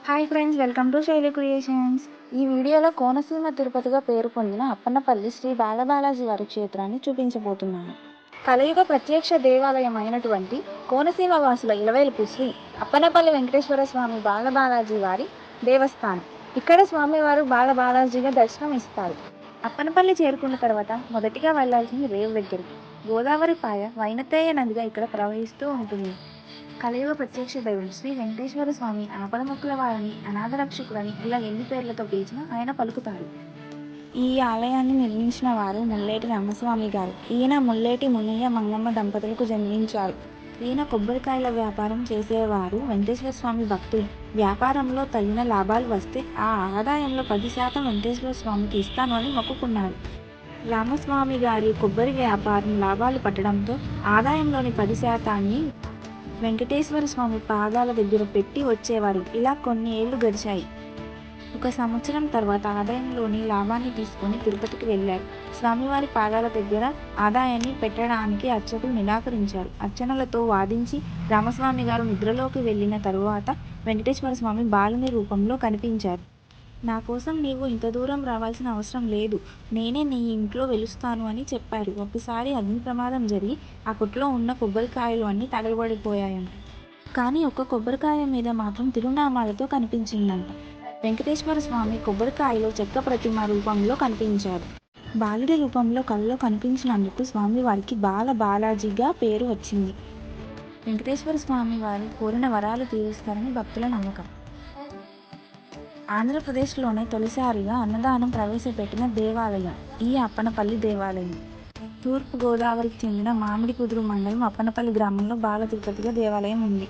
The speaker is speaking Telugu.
హాయ్ ఫ్రెండ్స్, వెల్కమ్ టు శైలి క్రియేషన్స్. ఈ వీడియోలో కోనసీమ తిరుపతిగా పేరు పొందిన అప్పన్నపల్లి శ్రీ బాలబాలాజీ వారి క్షేత్రాన్ని చూపించబోతున్నాను. కలియుగ ప్రత్యక్ష దేవాలయం అయినటువంటి కోనసీమ వాసుల ఇలవేలుపు శ్రీ అప్పన్నపల్లి వెంకటేశ్వర స్వామి బాలబాలాజీ వారి దేవస్థానం. ఇక్కడ స్వామివారు బాలబాలాజీగా దర్శనం ఇస్తారు. అప్పన్నపల్లి చేరుకున్న తర్వాత మొదటిగా వెళ్లాల్సింది రేవు దగ్గరికి. గోదావరి పాయ వైనతేయ నదిగా ఇక్కడ ప్రవహిస్తూ ఉంటుంది. కలియుగ ప్రత్యక్ష దైవం శ్రీ వెంకటేశ్వర స్వామి ఆపదముక్కుల వారిని, అనాథ రక్షకులని ఇలా ఎన్ని పేర్లతో పిలిచినా ఆయన పలుకుతారు. ఈ ఆలయాన్ని నిర్మించిన వారు ముల్లేటి రామస్వామి గారు. ఈయన ముల్లేటి మునయ్య మంగమ్మ దంపతులకు జన్మించారు. ఈయన కొబ్బరికాయల వ్యాపారం చేసేవారు. వెంకటేశ్వర స్వామి భక్తులు. వ్యాపారంలో తగిన లాభాలు వస్తే ఆ ఆదాయంలో 10% వెంకటేశ్వర స్వామికి ఇస్తాను అని మొక్కుకున్నారు. రామస్వామి గారి కొబ్బరి వ్యాపారం లాభాలు పట్టడంతో ఆదాయంలోని 10% వెంకటేశ్వర స్వామి పాదాల దగ్గర పెట్టి వచ్చేవారు. ఇలా కొన్ని ఏళ్లు గడిచాయి. 1 సంవత్సరం తర్వాత ఆదాయంలోని లాభాన్ని తీసుకుని తిరుపతికి వెళ్ళారు. స్వామివారి పాదాల దగ్గర ఆదాయాన్ని పెట్టడానికి అర్చకులు నిరాకరించారు. అర్చనలతో వాదించి రామస్వామి గారు నిద్రలోకి వెళ్ళిన తరువాత వెంకటేశ్వర స్వామి బాలుని రూపంలో కనిపించారు. నా కోసం నీవు ఇంత దూరం రావాల్సిన అవసరం లేదు, నేనే నీ ఇంట్లో వెలుస్తాను అని చెప్పారు. ఒకసారి అగ్ని ప్రమాదం జరిగి ఆ కొట్లో ఉన్న కొబ్బరికాయలు అన్నీ తగలబడిపోయాయంట. కానీ ఒక్క కొబ్బరికాయ మీద మాత్రం తిరునామాలతో కనిపించిందంట. వెంకటేశ్వర స్వామి కొబ్బరికాయలో చెక్క ప్రతిమ రూపంలో కనిపించారు. బాలుడి రూపంలో కలలో కనిపించినందుకు స్వామివారికి బాలబాలాజీగా పేరు వచ్చింది. వెంకటేశ్వర స్వామి వారు కోరిన వరాలు తీరుస్తారని భక్తుల నమ్మకం. ఆంధ్రప్రదేశ్లోనే తొలిసారిగా అన్నదానం ప్రవేశపెట్టిన దేవాలయం ఈ అప్పన్నపల్లి దేవాలయం. తూర్పు గోదావరికి చెందిన మామిడికుదురు మండలం అప్పన్నపల్లి గ్రామంలో బాల తిరుపతిగా దేవాలయం ఉంది.